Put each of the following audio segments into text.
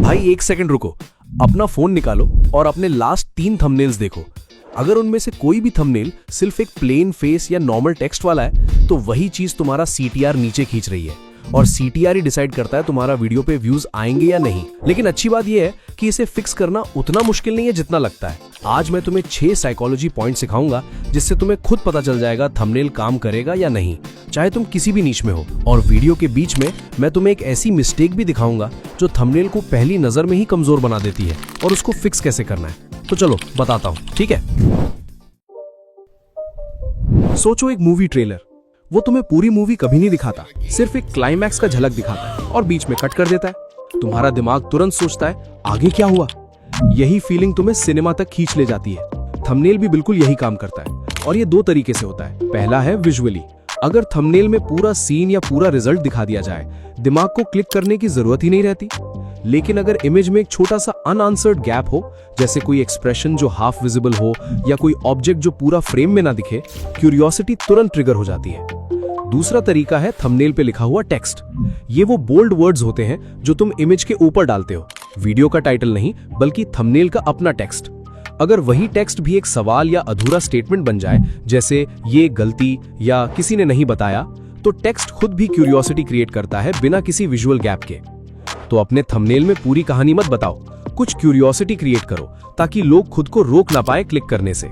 भाई एक सेकंड रुको, अपना फोन निकालो और अपने लास्ट 3 थंबनेल्स देखो। अगर उनमें से कोई भी थंबनेल सिर्फ एक प्लेन फेस या नॉर्मल टेक्स्ट वाला है तो वही चीज तुम्हारा सीटीआर नीचे खींच रही है, और सीटीआर ही डिसाइड करता है तुम्हारा वीडियो पे व्यूज आएंगे या नहीं। लेकिन अच्छी बात यह है कि इसे फिक्स करना उतना मुश्किल नहीं है जितना लगता है। आज मैं तुम्हें 6 साइकोलॉजी पॉइंट सिखाऊंगा जिससे तुम्हें खुद पता चल जाएगा थंबनेल काम करेगा या नहीं, चाहे तुम किसी भी नीश में हो। और वीडियो के बीच में मैं तुम्हें एक ऐसी मिस्टेक भी दिखाऊंगा जो थंबनेल को पहली नजर में ही कमजोर बना देती है, और उसको फिक्स कैसे करना है। तो चलो बताता हूं, ठीक है। सोचो एक मूवी ट्रेलर, वो तुम्हें पूरी मूवी कभी नहीं दिखाता, सिर्फ एक क्लाइमैक्स का झलक दिखाता है और बीच में कट कर देता है। तुम्हारा दिमाग तुरंत सोचता है आगे क्या हुआ। यही फीलिंग तुम्हें सिनेमा तक खींच ले जाती है। थंबनेल भी बिल्कुल यही काम करता है, और ये 2 तरीके से होता है। पहला है विजुअली। अगर थंबनेल में पूरा सीन या पूरा रिजल्ट दिखा दिया जाए, दिमाग को क्लिक करने की जरूरत ही नहीं रहती। लेकिन अगर इमेज में एक छोटा सा अनआंसर्ड गैप हो, जैसे कोई एक्सप्रेशन जो हाफ विजिबल हो या कोई ऑब्जेक्ट जो पूरा फ्रेम में ना दिखे, क्यूरियोसिटी तुरंत ट्रिगर हो जाती है। दूसरा तरीका है थंबनेल पे लिखा हुआ टेक्स्ट। ये वो बोल्ड वर्ड्स होते हैं जो तुम इमेज के ऊपर डालते हो, वीडियो का टाइटल नहीं बल्कि थंबनेल का अपना टेक्स्ट। अगर वही टेक्स्ट भी एक सवाल या अधूरा स्टेटमेंट बन जाए, जैसे ये गलती या किसी ने नहीं बताया, तो टेक्स्ट खुद भी क्यूरियोसिटी क्रिएट करता है बिना किसी विजुअल गैप के। तो अपने थंबनेल में पूरी कहानी मत बताओ, कुछ क्यूरियोसिटी क्रिएट करो ताकि लोग खुद को रोक ना पाए क्लिक करने से।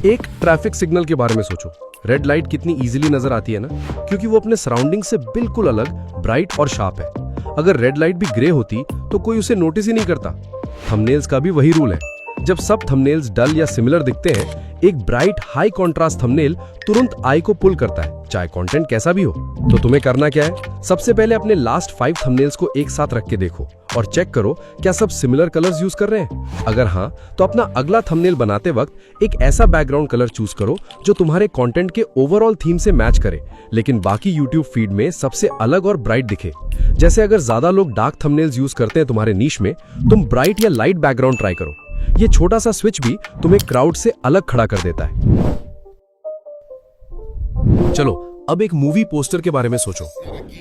एक ट्रैफिक सिग्नल के बारे में सोचो। रेड लाइट कितनी इजीली नजर आती है ना, क्योंकि वो अपने सराउंडिंग से बिल्कुल अलग, ब्राइट और शार्प है। अगर रेड लाइट भी ग्रे होती तो कोई उसे नोटिस ही नहीं करता। थंबनेल्स का भी वही रूल है। जब सब थंबनेल्स डल या सिमिलर दिखते हैं, एक ब्राइट हाई कंट्रास्ट थंबनेल तुरंत आई को पुल करता है, चाहे कंटेंट कैसा भी हो। तो तुम्हें करना क्या है, सबसे पहले अपने लास्ट 5 थंबनेल्स को एक साथ रख के देखो और चेक करो क्या सब सिमिलर कलर्स यूज कर रहे हैं। अगर हाँ, तो अपना अगला थंबनेल बनाते वक्त एक ऐसा बैकग्राउंड कलर चूज करो जो तुम्हारे कंटेंट के ओवरऑल थीम से मैच करे, लेकिन बाकी यूट्यूब फीड में सबसे अलग और ब्राइट दिखे। जैसे अगर ज्यादा लोग डार्क थंबनेल्स यूज करते हैं तुम्हारे नीश में, तुम ब्राइट या लाइट बैकग्राउंड ट्राई करो। ये छोटा सा स्विच भी तुम्हें क्राउड से अलग खड़ा कर देता है। चलो अब एक मूवी पोस्टर के बारे में सोचो।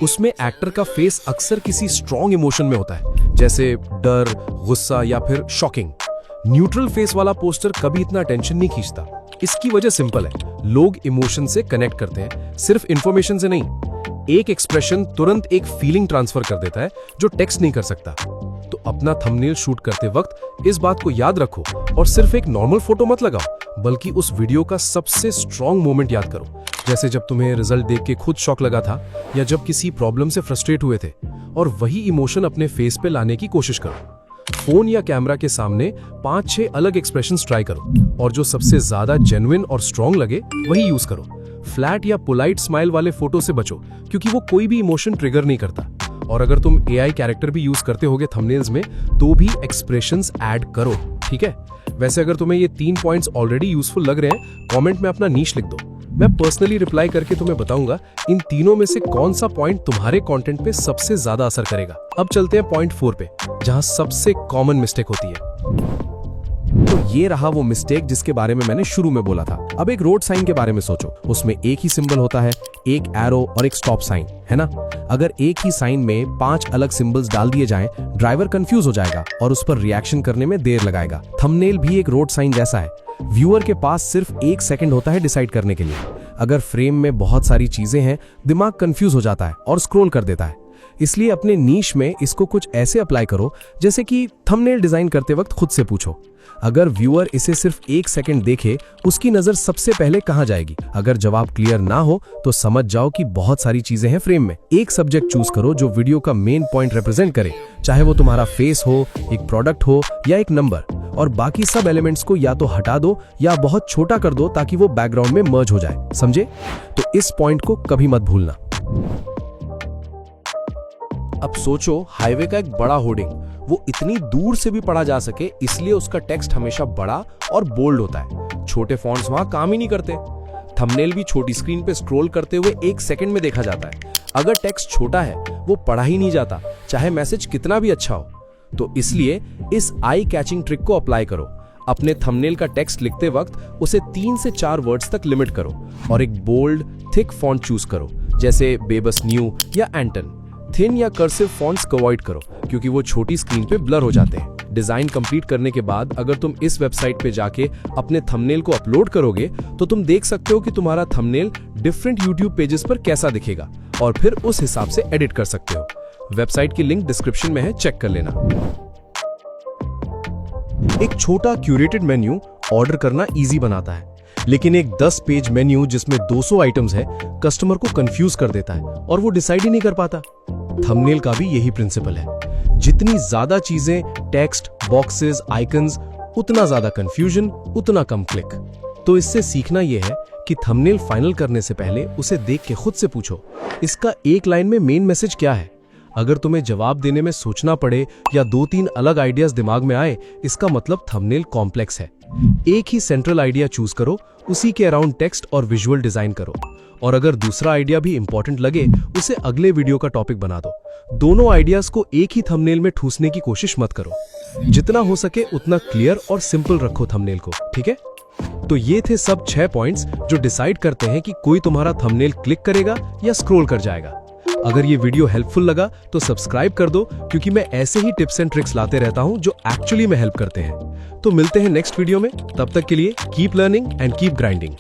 उसमें एक्टर का फेस अक्सर किसी स्ट्रॉन्ग इमोशन में होता है, जैसे डर, गुस्सा या फिर शॉकिंग। न्यूट्रल फेस वाला पोस्टर कभी इतना टेंशन नहीं खींचता। इसकी वजह सिंपल है, लोग इमोशन से कनेक्ट करते हैं, सिर्फ इंफॉर्मेशन से नहीं। एक एक्सप्रेशन तुरंत एक फीलिंग ट्रांसफर कर देता है जो टेक्स्ट नहीं कर सकता। तो अपना थंबनेल शूट करते वक्त इस बात को याद रखो, और सिर्फ एक नॉर्मल फोटो मत लगाओ, बल्कि उस वीडियो का सबसे स्ट्रॉन्ग मोमेंट याद करो। जैसे जब तुम्हें रिजल्ट देख के खुद शॉक लगा था, या जब किसी प्रॉब्लम से फ्रस्ट्रेट हुए थे, और वही इमोशन अपने फेस पे लाने की कोशिश करो। फोन या कैमरा के सामने 5-6 अलग एक्सप्रेशंस ट्राई करो, और जो सबसे ज्यादा जेन्युइन और स्ट्रॉन्ग लगे वही यूज करो। फ्लैट या पोलाइट स्माइल वाले फोटो से बचो, क्योंकि वो कोई भी इमोशन ट्रिगर नहीं करता। और अगर तुम एआई कैरेक्टर भी यूज करते होगे थंबनेल्स में, तो भी एक्सप्रेशंस ऐड करो, ठीक है। वैसे अगर तुम्हें ये 3 पॉइंट्स ऑलरेडी यूजफुल लग रहे हैं, कमेंट में अपना नीश लिख दो। मैं पर्सनली रिप्लाई करके तुम्हें बताऊंगा इन तीनों में से कौन सा पॉइंट तुम्हारे कंटेंट पे सबसे ज्यादा असर करेगा। अब चलते हैं पॉइंट 4 पे, जहां सबसे कॉमन मिस्टेक होती है। तो ये रहा वो मिस्टेक जिसके बारे में मैंने शुरू में बोला था। अब एक रोड साइन के बारे में सोचो। उसमें एक ही सिंबल होता है, एक एरो और एक स्टॉप साइन, है ना। अगर एक ही साइन में 5 अलग सिंबल्स डाल दिए जाएं, ड्राइवर कंफ्यूज हो जाएगा और उस पर रिएक्शन करने में देर लगाएगा। थंबनेल भी एक रोड साइन जैसा है। व्यूअर के पास सिर्फ 1 सेकंड होता है डिसाइड करने के लिए। अगर फ्रेम में बहुत सारी चीजें हैं, दिमाग कंफ्यूज हो जाता है और स्क्रॉल कर देता है। इसलिए अपने नीश में इसको कुछ ऐसे अप्लाई करो, जैसे कि थंबनेल डिजाइन करते वक्त खुद से पूछो, अगर व्यूअर इसे सिर्फ 1 सेकंड देखे, उसकी नजर सबसे पहले कहां जाएगी। अगर जवाब क्लियर ना हो तो समझ जाओ कि बहुत सारी चीजें हैं फ्रेम में। एक सब्जेक्ट चूज करो जो वीडियो का मेन पॉइंट रिप्रेजेंट करे, चाहे वो तुम्हारा फेस हो, एक प्रोडक्ट हो या एक नंबर, और बाकी सब एलिमेंट्स को या तो हटा दो या बहुत छोटा कर दो ताकि वो बैकग्राउंड में मर्ज हो जाए, समझे। तो इस पॉइंट को कभी मत भूलना। अब सोचो हाईवे का एक बड़ा होर्डिंग, वो इतनी दूर से भी पढ़ा जा सके, इसलिए उसका टेक्स्ट हमेशा बड़ा और बोल्ड होता है। छोटे फॉन्ट्स वहां काम ही नहीं करते। थंबनेल भी छोटी स्क्रीन पे स्क्रॉल करते हुए 1 सेकंड में देखा जाता है। अगर टेक्स्ट छोटा है, वो पढ़ा ही नहीं जाता, चाहे मैसेज कितना भी अच्छा हो। तो इसलिए इस आई कैचिंग ट्रिक को अप्लाई करो। अपने थंबनेल का टेक्स्ट लिखते वक्त उसे 3 से 4 वर्ड्स तक लिमिट करो, और एक बोल्ड थिक फॉन्ट चूज करो, जैसे बेबस न्यू या एंटन। थिन या कर्सिव फॉन्ट्स को अवॉइड करो क्योंकि वो छोटी स्क्रीन पे ब्लर हो जाते हैं। डिजाइन कंप्लीट करने के बाद अगर तुम इस वेबसाइट पे जाके अपने थंबनेल को अपलोड करोगे तो तुम देख सकते हो कि तुम्हारा थंबनेल डिफरेंट यूट्यूब पेजेस पर कैसा दिखेगा और फिर उस हिसाब से एडिट कर सकते हो। वेबसाइट की लिंक डिस्क्रिप्शन में है, चेक कर लेना। एक छोटा क्यूरेटेड मेन्यू ऑर्डर करना इजी बनाता है, लेकिन एक 10 पेज मेन्यू जिसमें 200 आइटम्स है कस्टमर को कंफ्यूज कर देता है और वो डिसाइड ही नहीं कर पाता। थंबनेल का भी यही प्रिंसिपल है, जितनी ज्यादा चीजें, टेक्स्ट, बॉक्सेस, आइकन्स, उतना ज्यादा कंफ्यूजन, उतना कम क्लिक। तो इससे सीखना यह है कि थंबनेल फाइनल करने से पहले उसे देख के खुद से पूछो, इसका एक लाइन में मेन मैसेज क्या है। अगर तुम्हें जवाब देने में सोचना पड़े या 2-3 अलग आइडियाज दिमाग में आए, इसका मतलब थंबनेल कॉम्प्लेक्स है। एक ही सेंट्रल आइडिया चूज करो, उसी के अराउंड टेक्स्ट और विजुअल डिजाइन करो, और अगर दूसरा आइडिया भी इंपॉर्टेंट लगे उसे अगले वीडियो का टॉपिक बना दो। दोनों आइडियाज को एक ही थंबनेल में ठूसने की कोशिश मत करो। जितना हो सके उतना क्लियर और सिंपल रखो थंबनेल को, ठीक है? तो ये थे सब 6 पॉइंट्स जो डिसाइड करते हैं कि कोई तुम्हारा थंबनेल क्लिक करेगा या स्क्रॉल कर जाएगा। अगर ये वीडियो हेल्पफुल लगा तो सब्सक्राइब कर दो, क्योंकि मैं ऐसे ही टिप्स एंड ट्रिक्स लाते रहता हूं जो एक्चुअली में हेल्प करते हैं। तो मिलते हैं नेक्स्ट वीडियो में, तब तक के लिए keep learning and keep grinding.